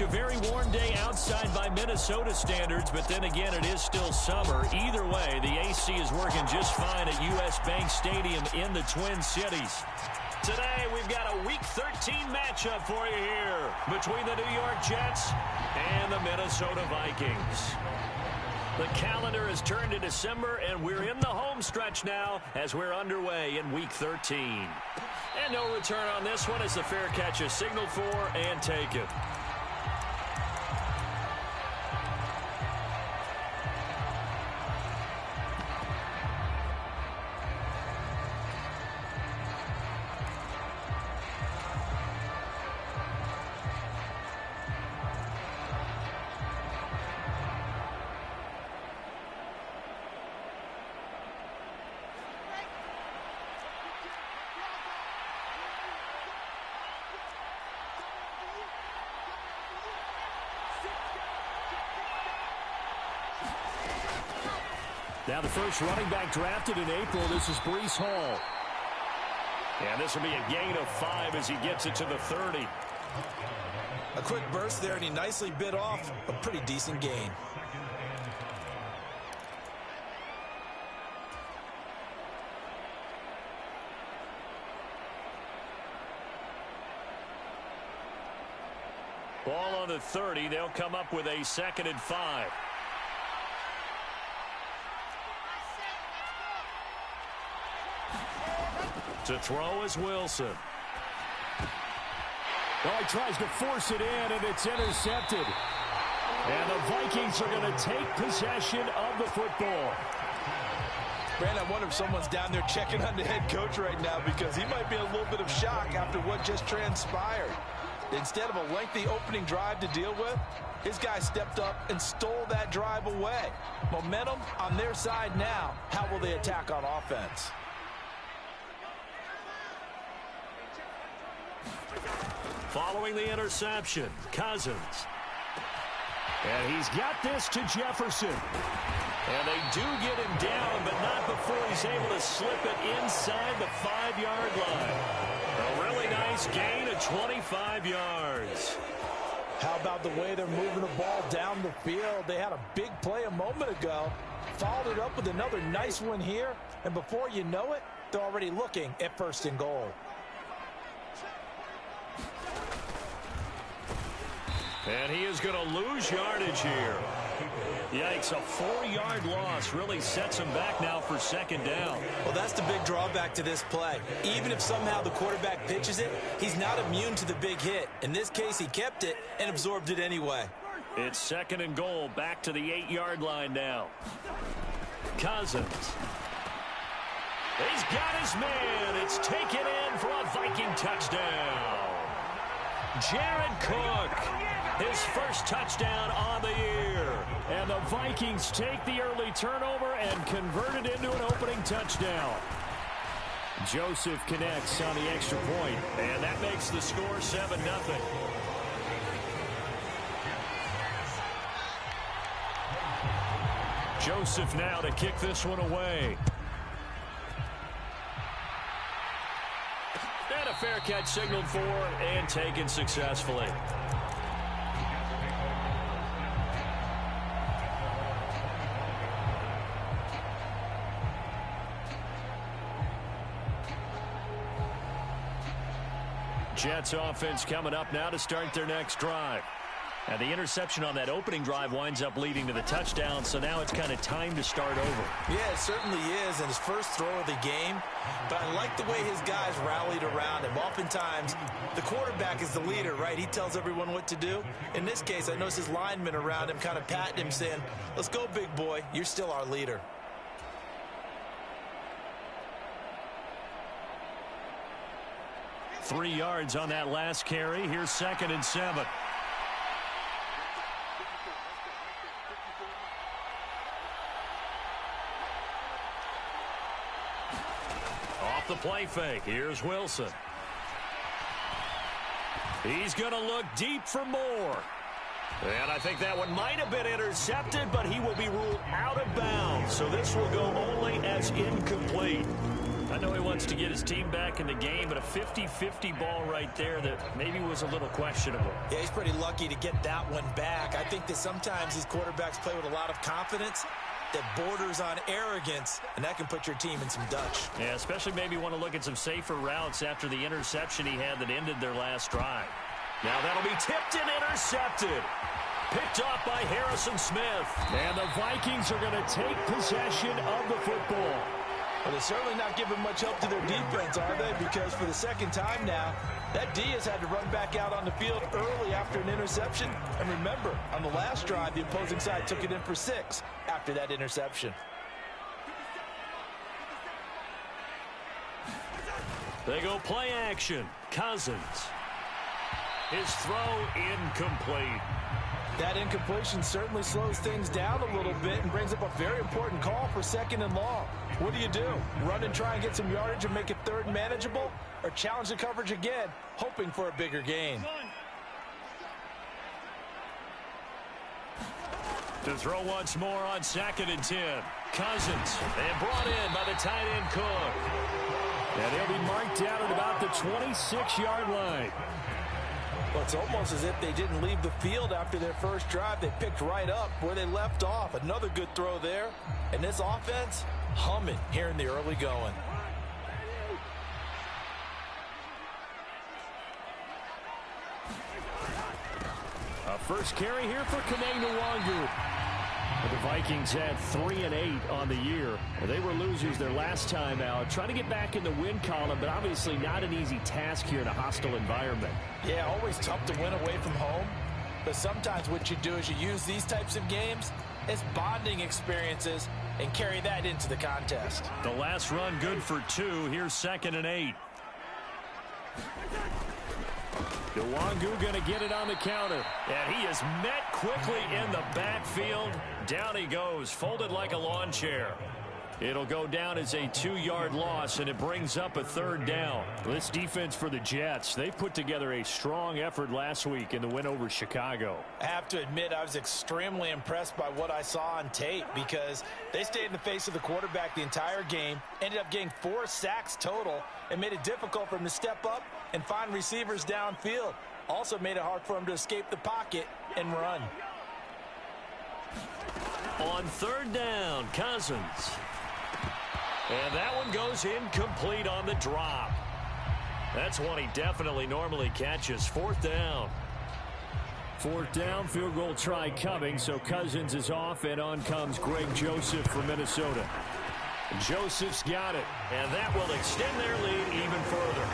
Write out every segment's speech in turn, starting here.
A very warm day outside by Minnesota standards, but then again, it is still summer. Either way, the AC is working just fine at U.S. Bank Stadium in the Twin Cities. Today, we've got a Week 13 matchup for you here between the New York Jets and the Minnesota Vikings. The calendar has turned to December, and we're in the home stretch now as we're underway in Week 13. And no return on this one as the fair catch is signaled for and taken. Now the first running back drafted in April, this is Breece Hall. And this will be a gain of 5 as he gets it to the 30. A quick burst there, and he nicely bit off a pretty decent gain. Ball on the 30. They'll come up with a 2nd and 5. To throw is Wilson. Well, he tries to force it in, and it's intercepted. And the Vikings are going to take possession of the football. Brandon, I wonder if someone's down there checking on the head coach right now because he might be in a little bit of shock after what just transpired. Instead of a lengthy opening drive to deal with, his guy stepped up and stole that drive away. Momentum on their side now. How will they attack on offense? Following the interception, Cousins. And he's got this to Jefferson. And they do get him down, but not before he's able to slip it inside the 5-yard line. A really nice gain of 25 yards. How about the way they're moving the ball down the field? They had a big play a moment ago. Followed it up with another nice one here. And before you know it, they're already looking at 1st and goal. And he is going to lose yardage here. Yikes, a 4-yard loss really sets him back now for 2nd down. Well, that's the big drawback to this play. Even if somehow the quarterback pitches it, he's not immune to the big hit. In this case, he kept it and absorbed it anyway. It's 2nd and goal, back to the 8-yard line now. Cousins. He's got his man. It's taken in for a Viking touchdown. Jared Cook, his first touchdown on the year. And the Vikings take the early turnover and convert it into an opening touchdown. Joseph connects on the extra point, and that makes the score 7-0. Joseph now to kick this one away. And a fair catch signaled for and taken successfully. Jets offense coming up now to start their next drive. And the interception on that opening drive winds up leading to the touchdown, so now it's kind of time to start over. Yeah, it certainly is, and his first throw of the game. But I like the way his guys rallied around him. Oftentimes, the quarterback is the leader, right? He tells everyone what to do. In this case, I noticed his linemen around him kind of patting him, saying, let's go, big boy. You're still our leader. Three yards on that last carry. Here's 2nd and 7. Off the play fake. Here's Wilson. He's going to look deep for more. And I think that one might have been intercepted, but he will be ruled out of bounds. So this will go only as incomplete. I know he wants to get his team back in the game, but a 50-50 ball right there that maybe was a little questionable. Yeah, he's pretty lucky to get that one back. I think that sometimes these quarterbacks play with a lot of confidence that borders on arrogance, and that can put your team in some Dutch. Yeah, especially maybe want to look at some safer routes after the interception he had that ended their last drive. Now that'll be tipped and intercepted. Picked off by Harrison Smith. And the Vikings are going to take possession of the football. Well, they're certainly not giving much help to their defense, are they? Because for the second time now, that D has had to run back out on the field early after an interception. And remember, on the last drive, the opposing side took it in for 6 after that interception. They go play action. Cousins. His throw incomplete. That incompletion certainly slows things down a little bit and brings up a very important call for 2nd and long. What do? Run and try and get some yardage and make it 3rd and manageable? Or challenge the coverage again, hoping for a bigger gain? To throw once more on 2nd and 10. Cousins. And brought in by the tight end Cook. And he'll be marked down at about the 26-yard line. Well, it's almost as if they didn't leave the field after their first drive. They picked right up where they left off. Another good throw there. And this offense, humming here in the early going. A first carry here for Kene Nwangu. The Vikings had 3 and 8 on the year. They were losers their last time out, trying to get back in the win column, but obviously not an easy task here in a hostile environment. Yeah, always tough to win away from home. But sometimes what you do is you use these types of games as bonding experiences and carry that into the contest. The last run good for 2. Here's 2nd and 8. Nwangu going to get it on the counter. And he is met quickly in the backfield. Down he goes, folded like a lawn chair. It'll go down as a 2-yard loss, and it brings up a 3rd down. This defense for the Jets, they put together a strong effort last week in the win over Chicago. I have to admit, I was extremely impressed by what I saw on tape because they stayed in the face of the quarterback the entire game, ended up getting 4 sacks total, and made it difficult for him to step up and find receivers downfield. Also made it hard for him to escape the pocket and run. On 3rd down, Cousins. And that one goes incomplete on the drop. That's one he definitely normally catches. 4th down. 4th down, field goal try coming, so Cousins is off, and on comes Greg Joseph for Minnesota. Joseph's got it, and that will extend their lead even further.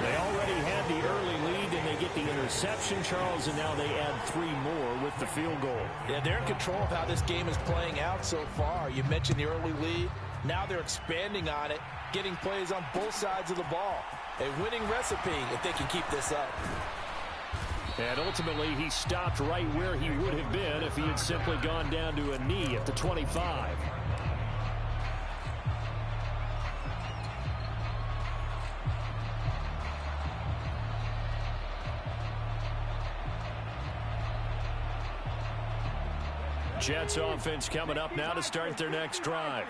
They already had the early lead, and they get the interception, Charles, and now they add 3 more with the field goal. Yeah, they're in control of how this game is playing out so far. You mentioned the early lead. Now they're expanding on it, getting plays on both sides of the ball. A winning recipe if they can keep this up. And ultimately, he stopped right where he would have been if he had simply gone down to a knee at the 25. Jets offense coming up now to start their next drive.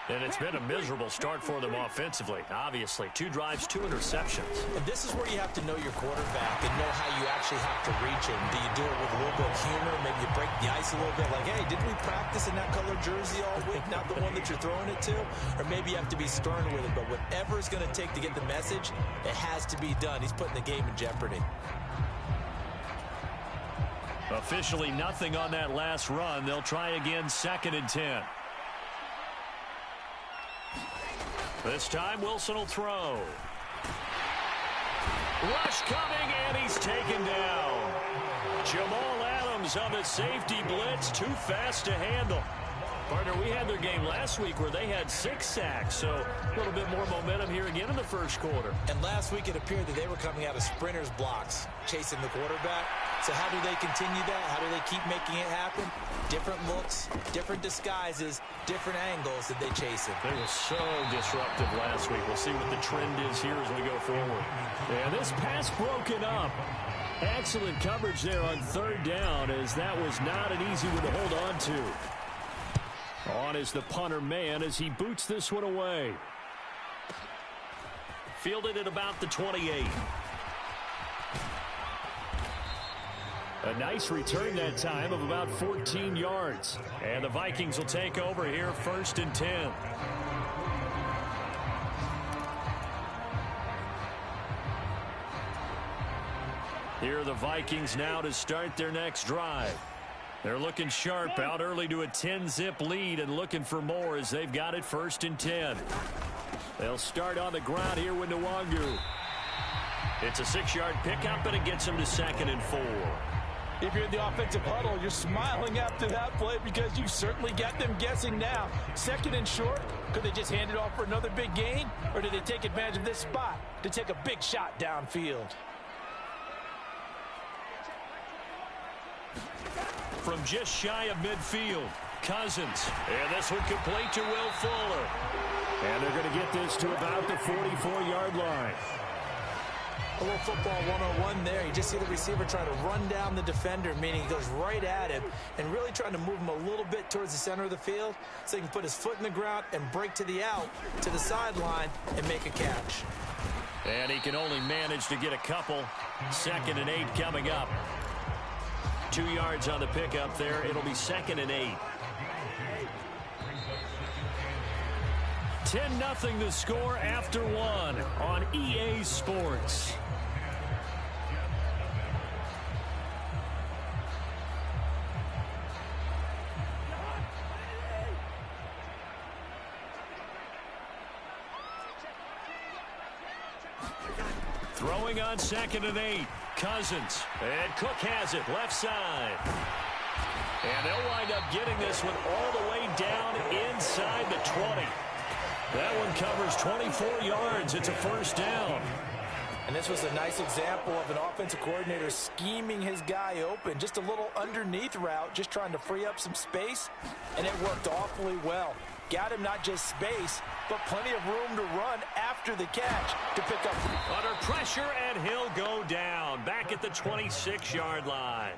And it's been a miserable start for them offensively. Obviously, 2 drives, 2 interceptions. And this is where you have to know your quarterback and know how you actually have to reach him. Do you do it with a little bit of humor? Maybe you break the ice a little bit like, hey, didn't we practice in that color jersey all week? Not the one that you're throwing it to? Or maybe you have to be stern with it. But whatever it's going to take to get the message, it has to be done. He's putting the game in jeopardy. Officially nothing on that last run. They'll try again 2nd and 10. This time Wilson will throw. Rush coming, and he's taken down. Jamal Adams on the safety blitz, too fast to handle. Partner, we had their game last week where they had 6 sacks, so a little bit more momentum here again in the first quarter. And last week it appeared that they were coming out of sprinters blocks, chasing the quarterback. So how do they continue that? How do they keep making it happen? Different looks, different disguises, different angles that they chase it. They were so disruptive last week. We'll see what the trend is here as we go forward. And this pass broken up. Excellent coverage there on 3rd down, as that was not an easy one to hold on to. On is the punter man as he boots this one away. Fielded at about the 28. A nice return that time of about 14 yards. And the Vikings will take over here 1st and 10. Here are the Vikings now to start their next drive. They're looking sharp, out early to a 10-zip lead and looking for more as they've got it 1st and 10. They'll start on the ground here with Nwangu. It's a 6-yard pickup, and it gets them to 2nd and 4. If you're in the offensive huddle, you're smiling after that play because you certainly got them guessing now. 2nd and short, could they just hand it off for another big gain? Or did they take advantage of this spot to take a big shot downfield? From just shy of midfield, Cousins. And this one complete to Will Fuller. And they're going to get this to about the 44-yard line. A little football 101 there. You just see the receiver trying to run down the defender, meaning he goes right at him and really trying to move him a little bit towards the center of the field so he can put his foot in the ground and break to the out, to the sideline, and make a catch. And he can only manage to get a couple. 2nd and 8 coming up. 2 yards on the pickup there. It'll be 2nd and 8. 10-0 the score after 1 on EA Sports. Throwing on 2nd and 8. Cousins. And Cook has it left side. And they'll wind up getting this one all the way down inside the 20. That one covers 24 yards. It's a 1st down. And this was a nice example of an offensive coordinator scheming his guy open. Just a little underneath route, just trying to free up some space. And it worked awfully well. Got him not just space, but plenty of room to run after the catch to pick up. Under pressure, and he'll go down. Back at the 26-yard line.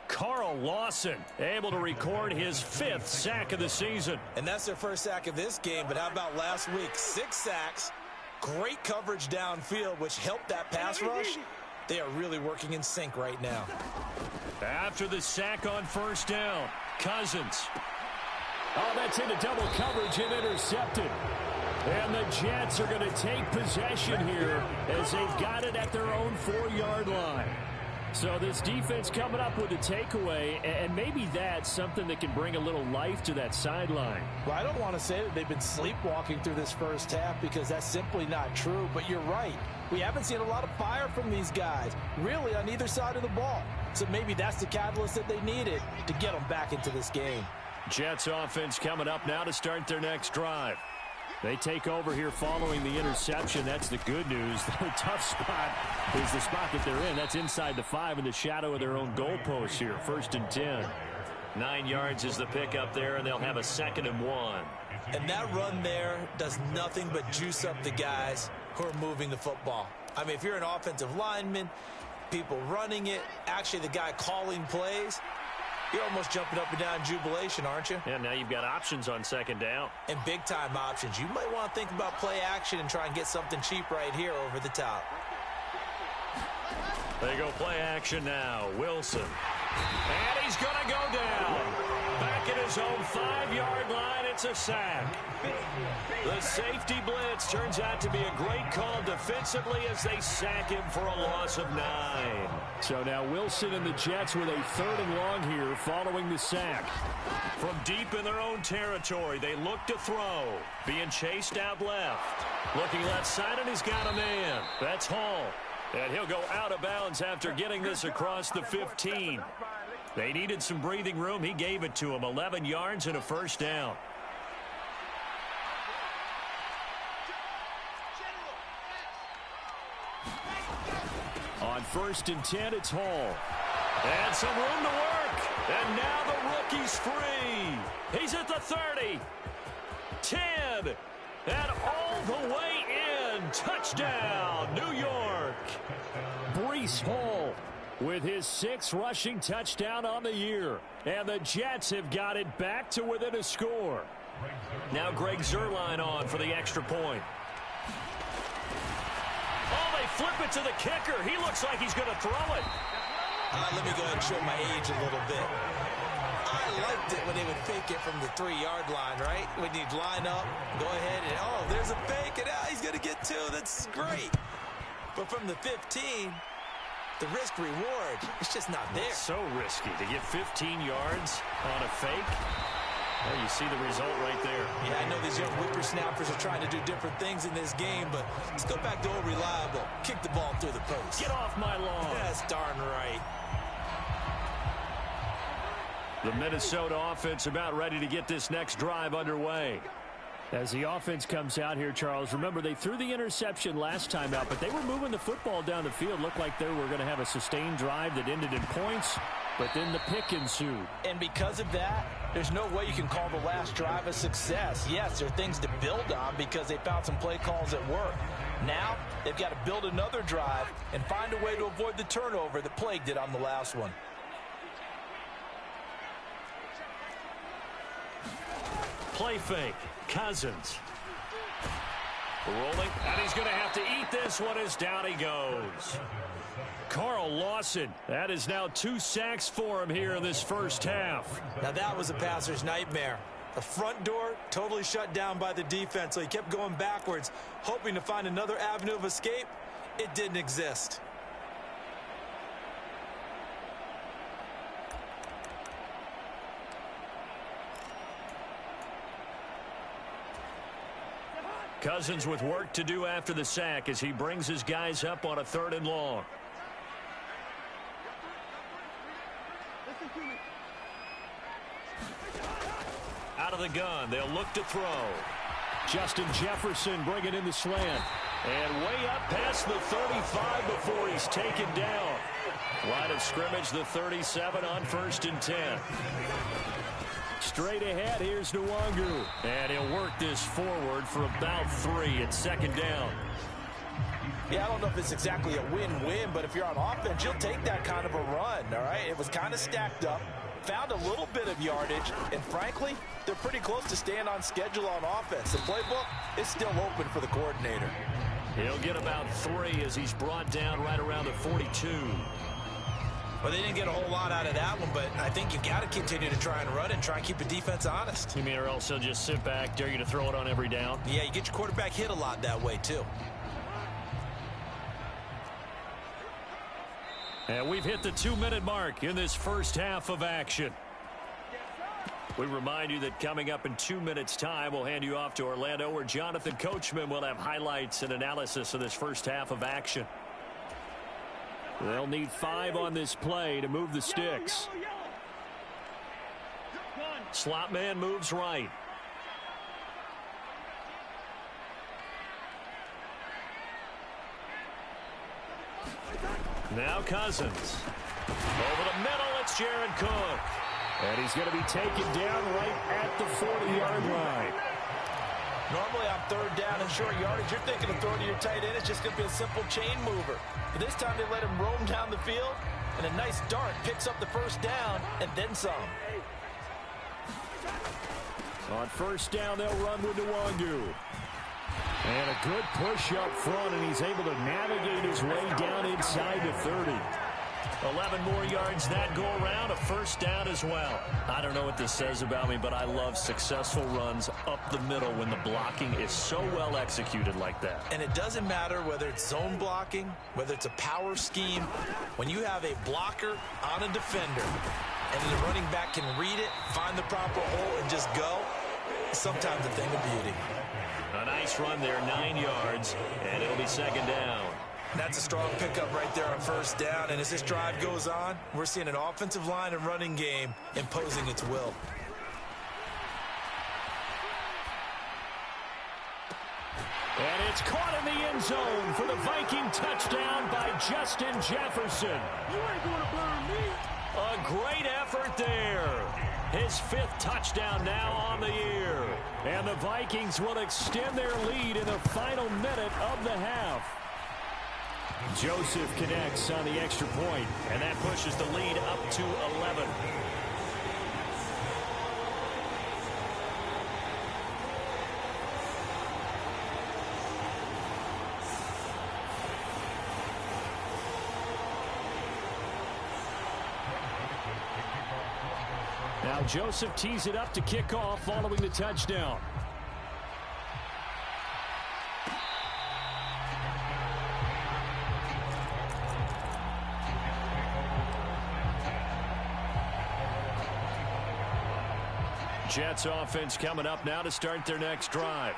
Carl Lawson able to record his 5th sack of the season. And that's their first sack of this game, but how about last week? 6 sacks, great coverage downfield, which helped that pass rush. They are really working in sync right now. After the sack on 1st down, Cousins. Oh, that's into double coverage and intercepted. And the Jets are going to take possession here as they've got it at their own 4-yard line. So this defense coming up with a takeaway, and maybe that's something that can bring a little life to that sideline. Well, I don't want to say that they've been sleepwalking through this first half because that's simply not true, but you're right. We haven't seen a lot of fire from these guys, really on either side of the ball. So maybe that's the catalyst that they needed to get them back into this game. Jets offense coming up now to start their next drive. They take over here following the interception. That's the good news. The tough spot is the spot that they're in. That's inside the 5 in the shadow of their own goalpost here. 1st and 10. 9 yards is the pickup there, and they'll have a 2nd and 1. And that run there does nothing but juice up the guys who are moving the football. I mean, if you're an offensive lineman, people running it, actually the guy calling plays, you're almost jumping up and down in jubilation, aren't you? Yeah, now you've got options on 2nd down. And big-time options. You might want to think about play action and try and get something cheap right here over the top. They go play action now. Wilson. And he's going to go down. Back at his own 5-yard line, it's a sack. The safety blitz turns out to be a great call defensively as they sack him for a loss of 9. So now Wilson and the Jets with a 3rd and long here following the sack. From deep in their own territory, they look to throw. Being chased out left. Looking left side, and he's got a man. That's Hall. And he'll go out of bounds after getting this across the 15. They needed some breathing room. He gave it to him. 11 yards and a 1st down. On 1st and 10, it's Hall. And some room to work. And now the rookie's free. He's at the 30. 10. And all the way in. Touchdown, New York. Breece Hall with his 6th rushing touchdown on the year. And the Jets have got it back to within a score. Now Greg Zuerlein on for the extra point. flip it to the kicker. He looks like he's going to throw it. Let me go ahead and show my age a little bit. I liked it when they would fake it from the 3-yard line, right? When you'd line up, go ahead, and oh, there's a fake, and he's going to get 2. That's great. But from the 15, the risk-reward, it's just not there. So risky to get 15 yards on a fake. Well, you see the result right there. Yeah, I know these young whippersnappers are trying to do different things in this game, but let's go back to old reliable. Kick the ball through the post. Get off my lawn. That's darn right. The Minnesota offense about ready to get this next drive underway. As the offense comes out here, Charles, remember they threw the interception last time out, but they were moving the football down the field. Looked like they were going to have a sustained drive that ended in points, but then the pick ensued. And because of that, there's no way you can call the last drive a success. Yes, there are things to build on because they found some play calls that work. Now, they've got to build another drive and find a way to avoid the turnover that plagued it on the last one. Play fake. Cousins. Rolling, and he's going to have to eat this one as down he goes. Carl Lawson, that is now 2 sacks for him here in this first half. Now that was a passer's nightmare. The front door totally shut down by the defense, so he kept going backwards, hoping to find another avenue of escape. It didn't exist. Cousins with work to do after the sack as he brings his guys up on a 3rd and long. Out of the gun, they'll look to throw. Justin Jefferson bringing in the slant. And way up past the 35 before he's taken down. Line of scrimmage, the 37 on 1st and 10. Straight ahead, here's Nwangu. And he'll work this forward for about 3 at 2nd down. Yeah, I don't know if it's exactly a win-win, but if you're on offense, you'll take that kind of a run, all right? It was kind of stacked up, found a little bit of yardage, and frankly, they're pretty close to staying on schedule on offense. The playbook is still open for the coordinator. He'll get about 3 as he's brought down right around the 42. Well, they didn't get a whole lot out of that one, but I think you've got to continue to try and run and try and keep the defense honest. You mean or else he'll just sit back, dare you to throw it on every down? Yeah, you get your quarterback hit a lot that way, too. And we've hit the 2-minute mark in this first half of action. We remind you that coming up in 2 minutes' time, we'll hand you off to Orlando, where Jonathan Coachman will have highlights and analysis of this first half of action. They'll need 5 on this play to move the sticks. Slot man moves right. Now Cousins. Over the middle, it's Jared Cook. And he's going to be taken down right at the 40-yard line. Normally on 3rd down and short yardage, you're thinking of throwing to your tight end. It's just going to be a simple chain mover. But this time they let him roam down the field, and a nice dart picks up the 1st down and then some. On 1st down, they'll run with Nwangu. And a good push up front, and he's able to navigate his way down inside the 30. 11 more yards that go around, a 1st down as well. I don't know what this says about me, but I love successful runs up the middle when the blocking is so well executed like that. And it doesn't matter whether it's zone blocking, whether it's a power scheme. When you have a blocker on a defender and the running back can read it, find the proper hole, and just go, sometimes a thing of beauty. A nice run there, 9 yards, and it'll be 2nd down. That's a strong pickup right there on 1st down, and as this drive goes on, we're seeing an offensive line and running game imposing its will. And it's caught in the end zone for the Viking touchdown by Justin Jefferson. You ain't gonna burn me. A great effort there. His 5th touchdown now on the year. And the Vikings will extend their lead in the final minute of the half. Joseph connects on the extra point, and that pushes the lead up to 11. Now Joseph tees it up to kick off following the touchdown. Jets offense coming up now to start their next drive.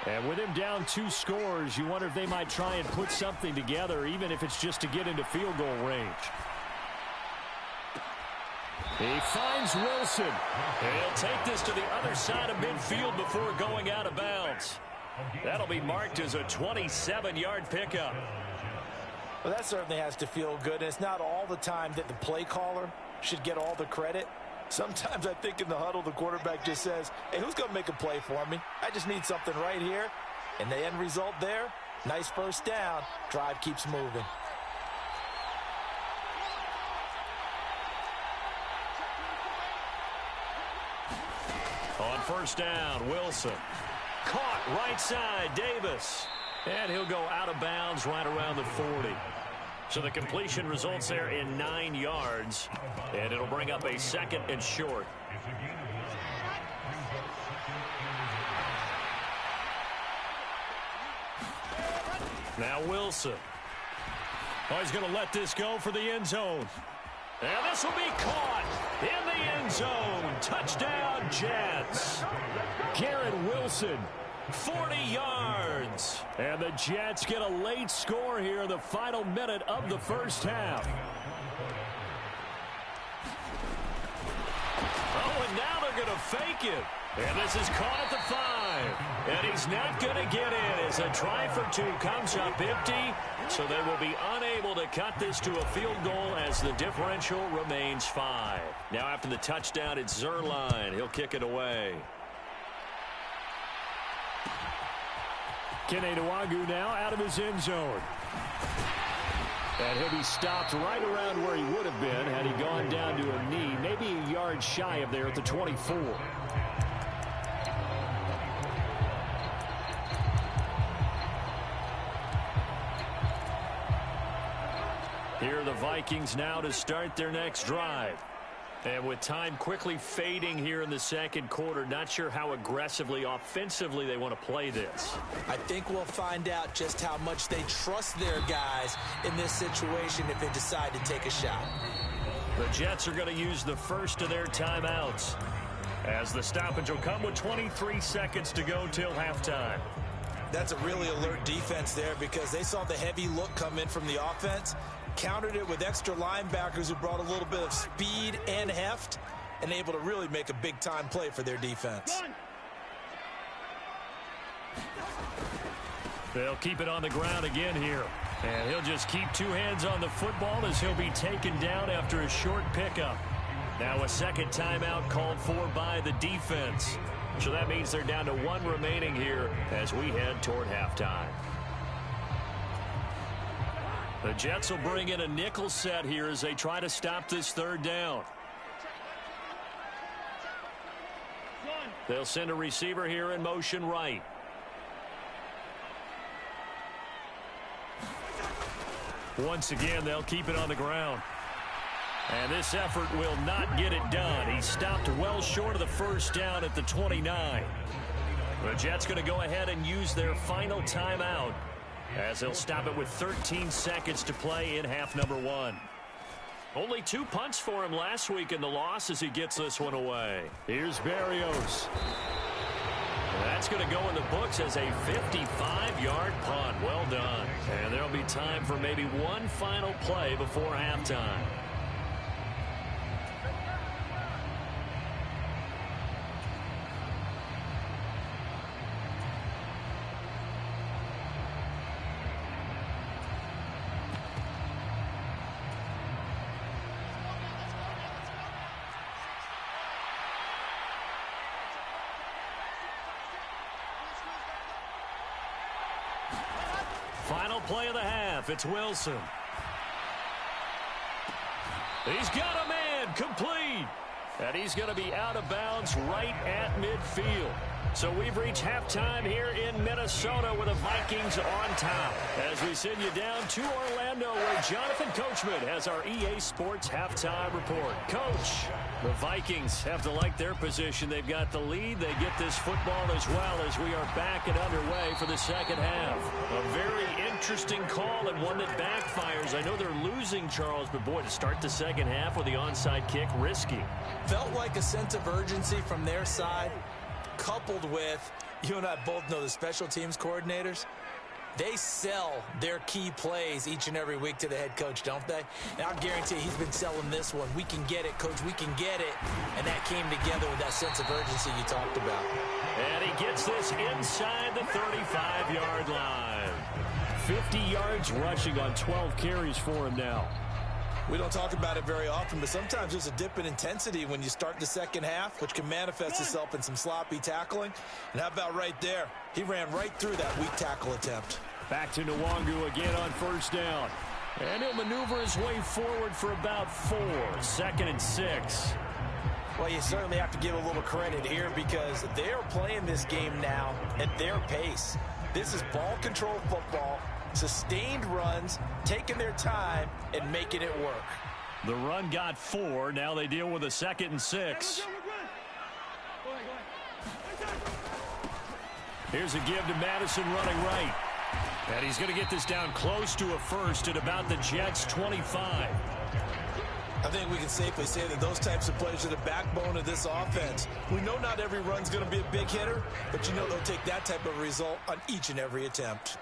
And with him down 2 scores, you wonder if they might try and put something together, even if it's just to get into field goal range. He finds Wilson. He'll take this to the other side of midfield before going out of bounds. That'll be marked as a 27-yard pickup. Well, that certainly has to feel good. And it's not all the time that the play caller should get all the credit. Sometimes I think in the huddle, the quarterback just says, hey, who's going to make a play for me? I just need something right here. And the end result there, nice first down. Drive keeps moving. On first down, Wilson. Caught right side, Davis. And he'll go out of bounds right around the 40. So the completion results there in 9 yards. And it'll bring up a 2nd and short. Now Wilson. Oh, he's going to let this go for the end zone. And this will be caught in the end zone. Touchdown, Jets. Garrett Wilson, 40 yards. And the Jets get a late score here in the final minute of the first half. Oh, and now they're going to fake it. And this is caught at the 5. And he's not going to get in as a try for 2 comes up empty. So they will be unable to cut this to a field goal as the differential remains 5. Now after the touchdown, it's Zuerlein. He'll kick it away. Kene Nwangwu now out of his end zone. And he'll be stopped right around where he would have been had he gone down to a knee, maybe a yard shy of there at the 24. Here are the Vikings now to start their next drive. And with time quickly fading here in the second quarter, not sure how aggressively, offensively they want to play this. I think we'll find out just how much they trust their guys in this situation if they decide to take a shot. The Jets are going to use the first of their timeouts, as the stoppage will come with 23 seconds to go till halftime. That's a really alert defense there because they saw the heavy look come in from the offense, countered it with extra linebackers who brought a little bit of speed and heft, and able to really make a big-time play for their defense. They'll keep it on the ground again here. And he'll just keep 2 hands on the football as he'll be taken down after a short pickup. Now a second timeout called for by the defense. So that means they're down to 1 remaining here as we head toward halftime. The Jets will bring in a nickel set here as they try to stop this 3rd down. They'll send a receiver here in motion right. Once again, they'll keep it on the ground. And this effort will not get it done. He stopped well short of the first down at the 29. The Jets going to go ahead and use their final timeout, as they'll stop it with 13 seconds to play in half number 1. Only 2 punts for him last week in the loss as he gets this one away. Here's Berrios. That's going to go in the books as a 55-yard punt. Well done. And there'll be time for maybe one final play before halftime. Final play of the half. It's Wilson. He's got a man complete. And he's going to be out of bounds right at midfield. So we've reached halftime here in Minnesota with the Vikings on top. As we send you down to Orlando, where Jonathan Coachman has our EA Sports halftime report. Coach. The Vikings have to like their position. They've got the lead. They get this football as well as we are back and underway for the second half. A very interesting call and one that backfires. I know they're losing, Charles, but boy, to start the second half with the onside kick, risky. Felt like a sense of urgency from their side, coupled with, you and I both know the special teams coordinators. They sell their key plays each and every week to the head coach, don't they? And I'll guarantee he's been selling this one. We can get it, coach. We can get it. And that came together with that sense of urgency you talked about. And he gets this inside the 35-yard line. 50 yards rushing on 12 carries for him now. We don't talk about it very often, but sometimes there's a dip in intensity when you start the second half, which can manifest itself in some sloppy tackling. And how about right there? He ran right through that weak tackle attempt. Back to Nwangu again on first down. And he'll maneuver his way forward for about 4. 2nd and 6. Well, you certainly have to give a little credit here because they're playing this game now at their pace. This is ball control football. Sustained runs, taking their time, and making it work. The run got 4. Now they deal with a 2nd and 6. Here's a give to Madison running right. And he's going to get this down close to a first at about the Jets' 25. I think we can safely say that those types of plays are the backbone of this offense. We know not every run's going to be a big hitter, but you know they'll take that type of result on each and every attempt.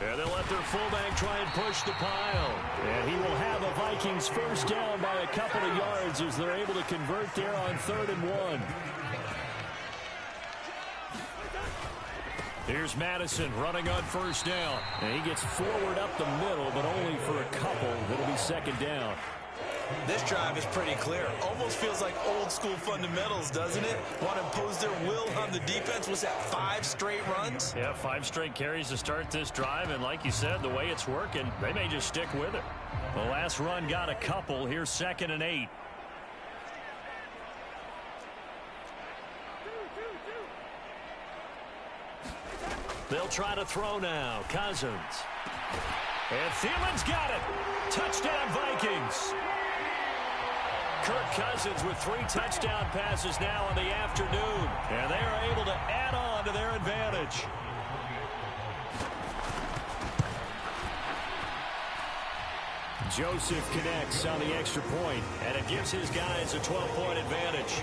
And they'll let their fullback try and push the pile. And he will have a Vikings first down by a couple of yards as they're able to convert there on 3rd and 1. Here's Madison running on first down. And he gets forward up the middle, but only for a couple. It'll be 2nd down. This drive is pretty clear. Almost feels like old school fundamentals, doesn't it? Want to impose their will on the defense. Was that 5 straight runs? Yeah, 5 straight carries to start this drive. And like you said, the way it's working, they may just stick with it. The last run got a couple. Here's 2nd and 8. They'll try to throw now. Cousins. And Thielen's got it. Touchdown, Vikings. Kirk Cousins with 3 touchdown passes now in the afternoon. And they are able to add on to their advantage. Joseph connects on the extra point, and it gives his guys a 12-point advantage.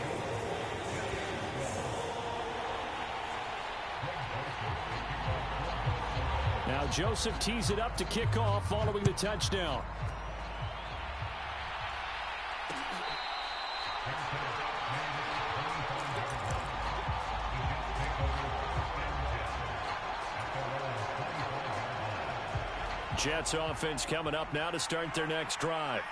Now Joseph tees it up to kick off following the touchdown. Jets offense coming up now to start their next drive.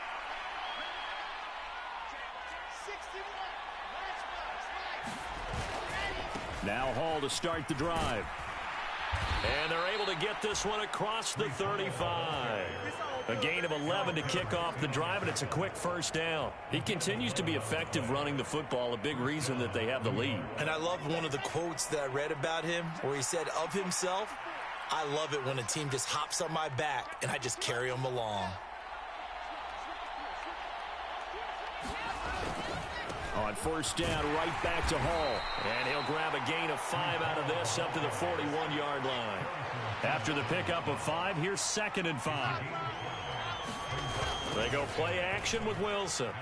Now Hall to start the drive. And they're able to get this one across the 35. A gain of 11 to kick off the drive, and it's a quick first down. He continues to be effective running the football, a big reason that they have the lead. And I love one of the quotes that I read about him where he said of himself, "I love it when a team just hops on my back and I just carry them along." On first down, right back to Hall. And he'll grab a gain of 5 out of this up to the 41-yard line. After the pickup of 5, here's 2nd and 5. They go play action with Wilson.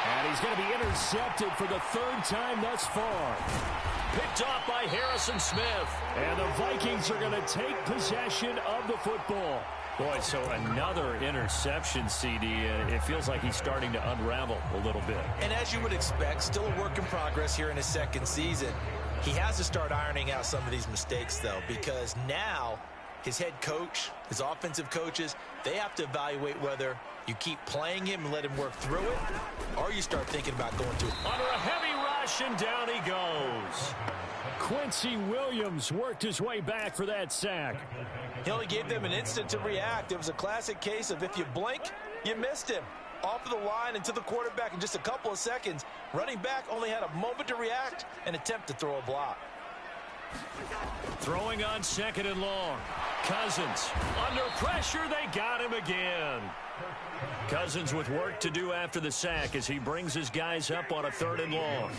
And he's going to be intercepted for the 3rd time thus far. Picked off by Harrison Smith. And the Vikings are going to take possession of the football. Boy, so another interception, CD. It feels like he's starting to unravel a little bit. And as you would expect, still a work in progress here in his 2nd season. He has to start ironing out some of these mistakes, though, because now his head coach, his offensive coaches, they have to evaluate whether you keep playing him and let him work through it, or you start thinking about going to under a heavy rush, and down he goes. Quincy Williams worked his way back for that sack. He only gave them an instant to react. It was a classic case of if you blink, you missed him. Off of the line and to the quarterback in just a couple of seconds. Running back only had a moment to react and attempt to throw a block. Throwing on 2nd and long. Cousins under pressure. They got him again. Cousins with work to do after the sack as he brings his guys up on a 3rd and long.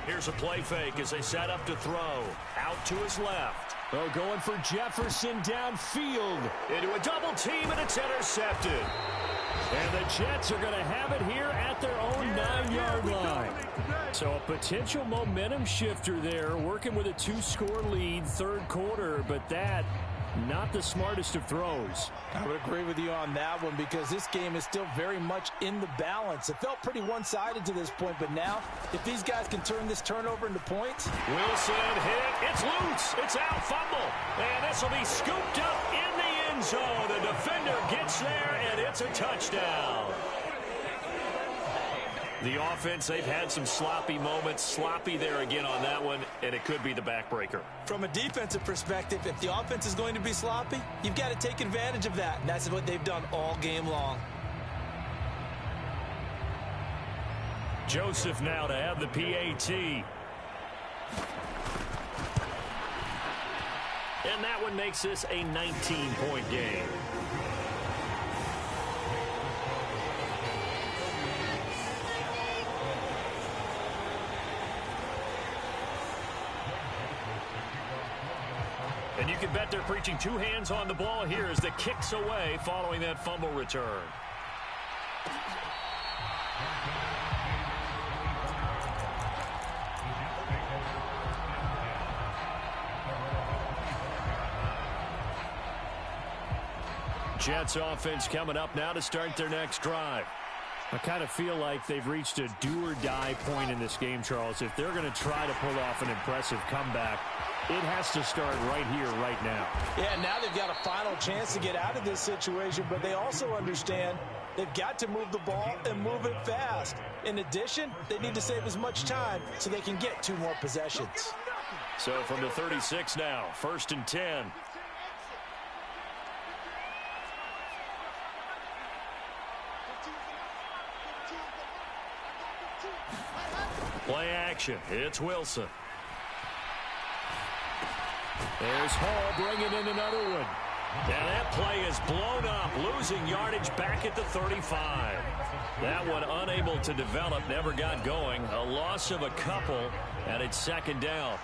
Here's a play fake as they set up to throw. Out to his left. Oh, going for Jefferson downfield. Into a double team, and it's intercepted. And the Jets are going to have it here at their own 9-yard line. So a potential momentum shifter there, working with a 2-score lead, 3rd quarter, but that not the smartest of throws. I would agree with you on that one because this game is still very much in the balance. It felt pretty one-sided to this point, but now if these guys can turn this turnover into points. Wilson hit. It's loose. It's out. Fumble. And this will be scooped up in the end zone. The defender gets there, and it's a touchdown. The offense, they've had some sloppy moments. Sloppy there again on that one, and it could be the backbreaker. From a defensive perspective, if the offense is going to be sloppy, you've got to take advantage of that, and that's what they've done all game long. Joseph now to have the PAT. And that one makes this a 19-point game. And you can bet they're preaching 2 hands on the ball here as the kick's away following that fumble return. Jets offense coming up now to start their next drive. I kind of feel like they've reached a do-or-die point in this game, Charles. If they're going to try to pull off an impressive comeback, it has to start right here, right now. Yeah, now they've got a final chance to get out of this situation, but they also understand they've got to move the ball and move it fast. In addition, they need to save as much time so they can get 2 more possessions. So from the 36 now, 1st and 10. Play action. It's Wilson. There's Hall bringing in another one. And that play is blown up, losing yardage back at the 35. That one unable to develop, never got going. A loss of a couple, and it's 2nd down.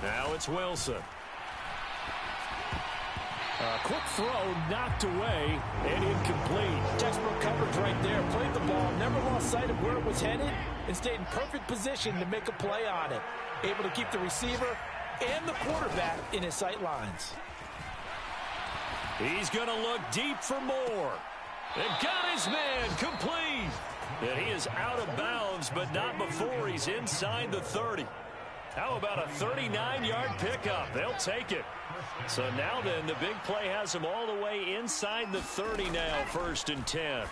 Now it's Wilson. A quick throw knocked away and incomplete. Textbook coverage right there. Played the ball, never lost sight of where it was headed, and stayed in perfect position to make a play on it. Able to keep the receiver and the quarterback in his sight lines. He's going to look deep for more. And got his man complete. And he is out of bounds, but not before he's inside the 30. How about a 39-yard pickup? They'll take it. So now then, the big play has him all the way inside the 30 now, 1st and 10.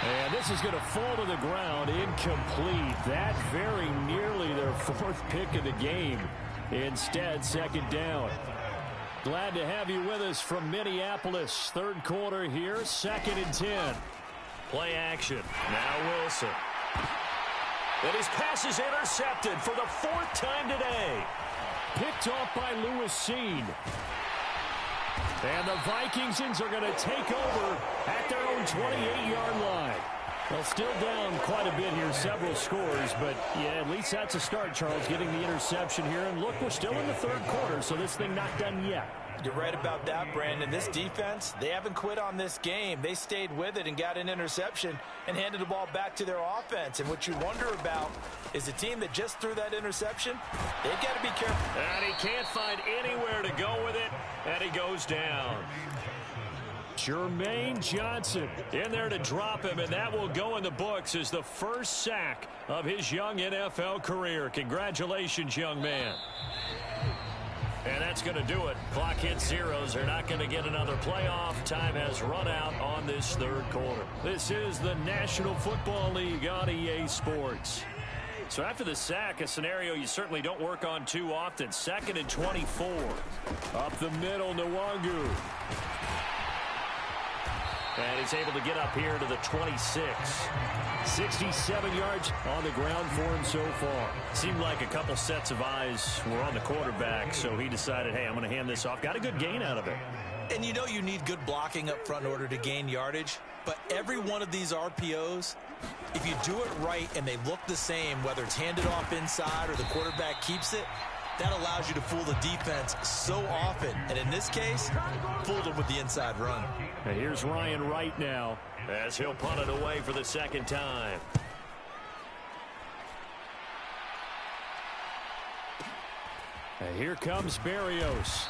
And this is going to fall to the ground, incomplete. That very nearly their 4th pick of the game. Instead, 2nd down. Glad to have you with us from Minneapolis. 3rd quarter here, 2nd and 10. Play action. Now Wilson. And his pass is intercepted for the 4th time today. Picked off by Lewis Cine. And the Vikings are going to take over at their own 28-yard line. Well, still down quite a bit here, several scores, but yeah, at least that's a start, Charles, getting the interception here. And look, we're still in the 3rd quarter, so this thing not done yet. You're right about that, Brandon. This defense, they haven't quit on this game. They stayed with it and got an interception and handed the ball back to their offense. And what you wonder about is the team that just threw that interception, they've got to be careful. And he can't find anywhere to go with it, and he goes down. Jermaine Johnson in there to drop him, and that will go in the books as the first sack of his young NFL career. Congratulations, young man. And that's going to do it. Clock hits zeros. They're not going to get another playoff. Time has run out on this 3rd quarter. This is the National Football League on EA Sports. So after the sack, a scenario you certainly don't work on too often. 2nd and 24. Up the middle, Nwangu. And he's able to get up here to the 26. 67 yards on the ground for him so far. Seemed like a couple sets of eyes were on the quarterback, so he decided, hey, I'm going to hand this off. Got a good gain out of it. And you know you need good blocking up front in order to gain yardage. But every one of these RPOs, if you do it right and they look the same, whether it's handed off inside or the quarterback keeps it, that allows you to fool the defense so often. And in this case, fooled them with the inside run. And here's Ryan Wright now as he'll punt it away for the second time. And here comes Berrios.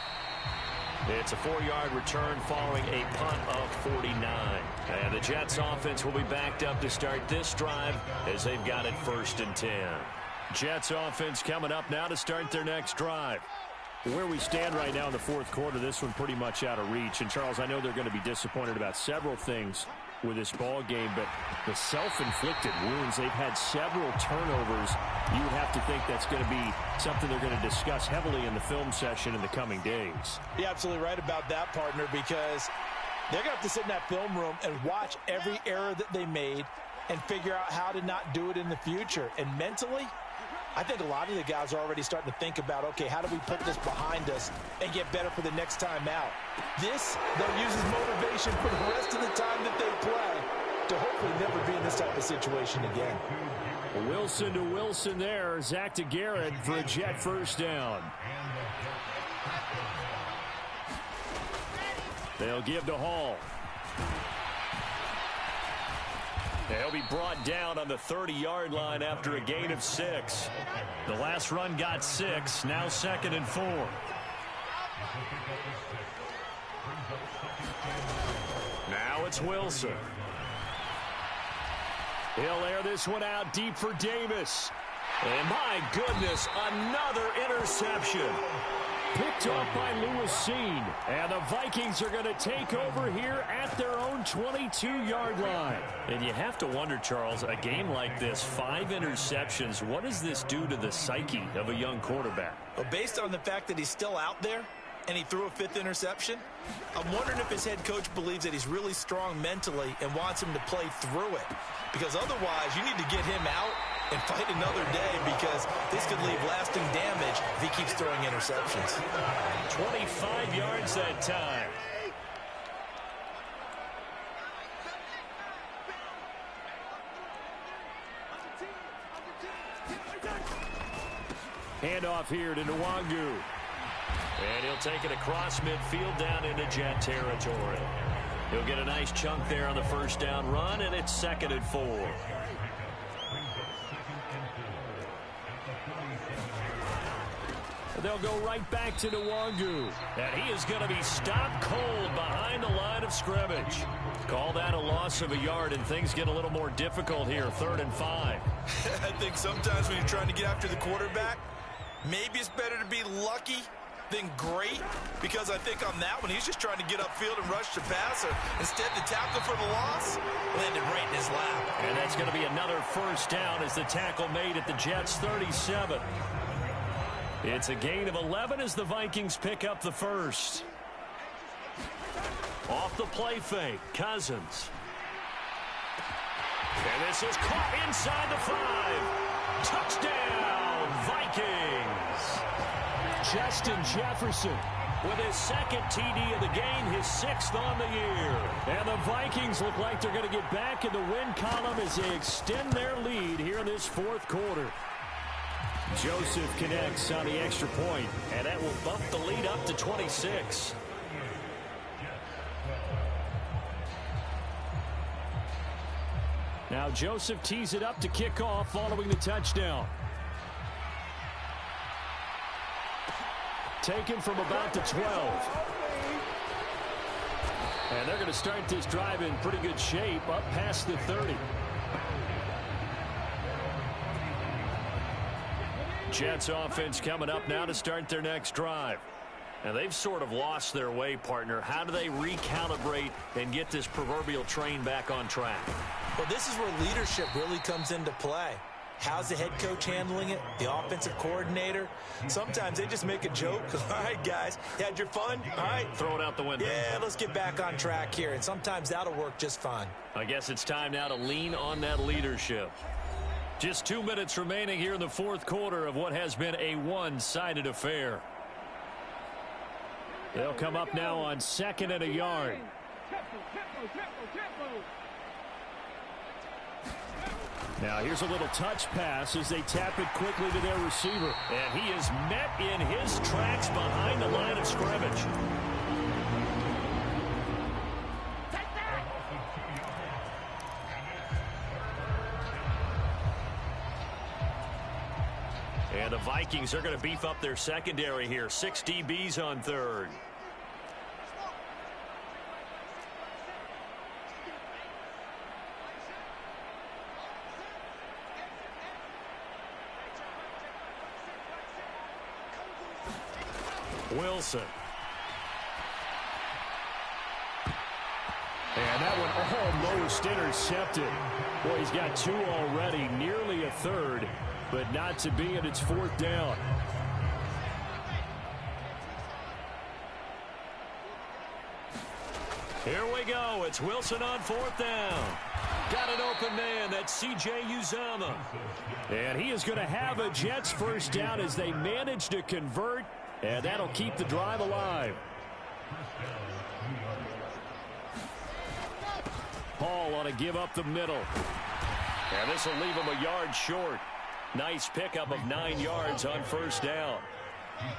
It's a 4-yard return following a punt of 49. And the Jets offense will be backed up to start this drive as they've got it 1st and 10. Jets offense coming up now to start their next drive. Where we stand right now in the fourth quarter, this one pretty much out of reach. And, Charles, I know they're going to be disappointed about several things with this ball game, but the self-inflicted wounds, they've had several turnovers. You would have to think that's going to be something they're going to discuss heavily in the film session in the coming days. You're absolutely right about that, partner, because they're going to have to sit in that film room and watch every error that they made and figure out how to not do it in the future. And mentally, I think a lot of the guys are already starting to think about, okay, how do we put this behind us and get better for the next time out? This, they'll use as motivation for the rest of the time that they play to hopefully never be in this type of situation again. Wilson to Wilson there. Zach to Garrett for a Jet first down. They'll give to Hall. They'll be brought down on the 30-yard line after a gain of 6. The last run got 6. Now 2nd and 4. Now it's Wilson. He'll air this one out deep for Davis. And my goodness, another interception. Picked off by Lewis Cine. And the Vikings are going to take over here at their own 22-yard line. And you have to wonder, Charles, a game like this, 5 interceptions, what does this do to the psyche of a young quarterback? Well, based on the fact that he's still out there and he threw a 5th interception, I'm wondering if his head coach believes that he's really strong mentally and wants him to play through it. Because otherwise, you need to get him out and fight another day, because this could leave lasting damage if he keeps throwing interceptions. 25 yards that time. Handoff here to Nwangu. And he'll take it across midfield down into Jet territory. He'll get a nice chunk there on the first down run, and it's 2nd and 4. They'll go right back to Nwangu. And he is going to be stopped cold behind the line of scrimmage. Call that a loss of a yard, and things get a little more difficult here, 3rd and 5. I think sometimes when you're trying to get after the quarterback, maybe it's better to be lucky than great, because I think on that one, he's just trying to get upfield and rush the passer. Instead, the tackle for the loss landed right in his lap. And that's going to be another first down as the tackle made at the Jets' 37. It's a gain of 11 as the Vikings pick up the first. Off the play fake, Cousins. And this is caught inside the 5. Touchdown, Vikings. Justin Jefferson with his 2nd TD of the game, his 6th on the year. And the Vikings look like they're going to get back in the win column as they extend their lead here in this fourth quarter. Joseph connects on the extra point, and that will bump the lead up to 26. Now Joseph tees it up to kick off following the touchdown. Taken from about the 12. And they're going to start this drive in pretty good shape up past the 30. Jets offense coming up now to start their next drive. And they've sort of lost their way, partner. How do they recalibrate and get this proverbial train back on track? Well, this is where leadership really comes into play. How's the head coach handling it? The offensive coordinator? Sometimes they just make a joke. All right, guys, you had your fun? All right. Throw it out the window. Yeah, let's get back on track here, and sometimes that'll work just fine. I guess it's time now to lean on that leadership. Just 2 minutes remaining here in the fourth quarter of what has been a one-sided affair. They'll come up now on 2nd and a yard. Now here's a little touch pass as they tap it quickly to their receiver. And he is met in his tracks behind the line of scrimmage. And the Vikings are going to beef up their secondary here. 6 DBs on third. Wilson. And that one almost intercepted. Boy, he's got 2 already, nearly a third, but not to be, and it's 4th down. Here we go. It's Wilson on 4th down. Got an open man. That's C.J. Uzomah. And he is going to have a Jets first down as they manage to convert. And that'll keep the drive alive. Hall on a give up the middle. And this will leave him a yard short. Nice pickup of 9 yards on first down.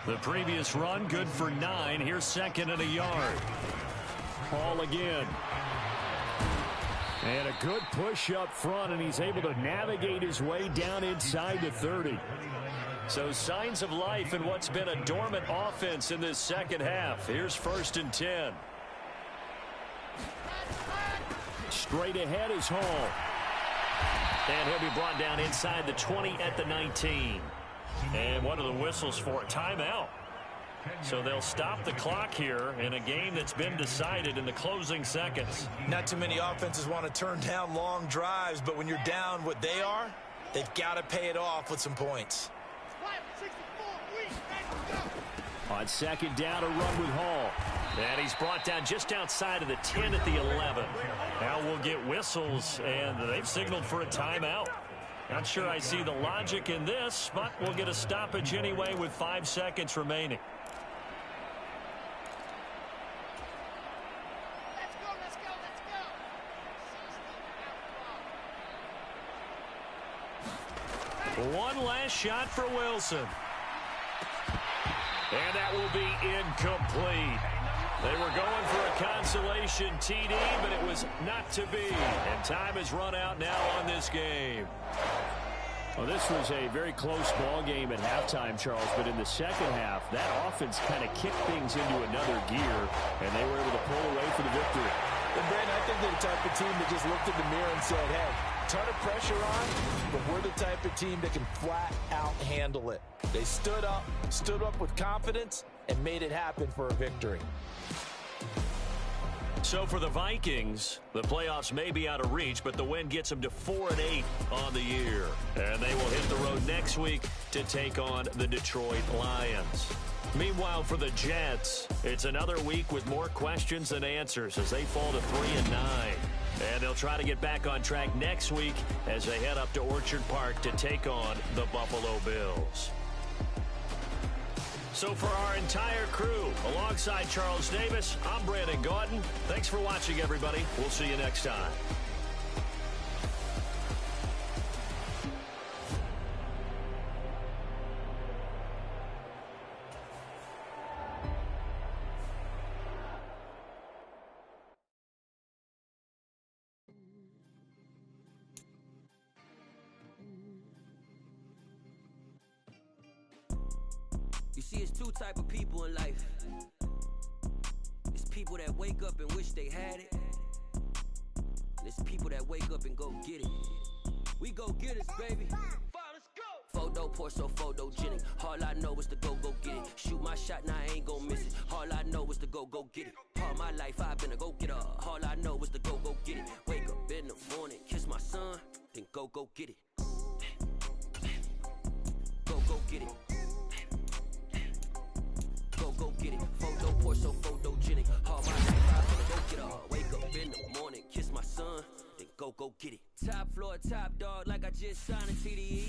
The previous run good for 9. Here's 2nd and a yard. Hall again. And a good push up front, and he's able to navigate his way down inside the 30. So signs of life in what's been a dormant offense in this second half. Here's 1st and 10. Straight ahead is Hall. And he'll be brought down inside the 20 at the 19. And one of the whistles for a timeout. So they'll stop the clock here in a game that's been decided in the closing seconds. Not too many offenses want to turn down long drives, but when you're down what they are, they've got to pay it off with some points. On 2nd down, a run with Hall. And he's brought down just outside of the 10 at the 11. Now we'll get whistles, and they've signaled for a timeout. Not sure I see the logic in this, but we'll get a stoppage anyway with 5 seconds remaining. One last shot for Wilson. And that will be incomplete. They were going for a consolation TD, but it was not to be. And time has run out now on this game. Well, this was a very close ball game at halftime, Charles, but in the second half, that offense kind of kicked things into another gear, and they were able to pull away for the victory. And Brandon, I think they're the type of team that just looked in the mirror and said, hey, ton of pressure on, but we're the type of team that can flat out handle it. They stood up with confidence, and made it happen for a victory. So for the Vikings, the playoffs may be out of reach, but the win gets them to 4-8 on the year. And they will hit the road next week to take on the Detroit Lions. Meanwhile, for the Jets, it's another week with more questions than answers as they fall to 3-9. And they'll try to get back on track next week as they head up to Orchard Park to take on the Buffalo Bills. So for our entire crew, alongside Charles Davis, I'm Brandon Gaudin. Thanks for watching, everybody. We'll see you next time. You see, it's 2 type of people in life. It's people that wake up and wish they had it. And it's people that wake up and go get it. We go get it, baby. Photo pour so photogenic. All I know is to go get it. Shoot my shot, now I ain't gon' miss it. All I know is to go get it. All my life I've been a go-getter. All I know is to go get it. Wake up in the morning, kiss my son, then go get it. get it. Go get it. Photo pour so photogenic. Hard my life, I go get her. Wake up in the morning, kiss my son, then go get it. Top floor, top dog, like I just signed a TDE.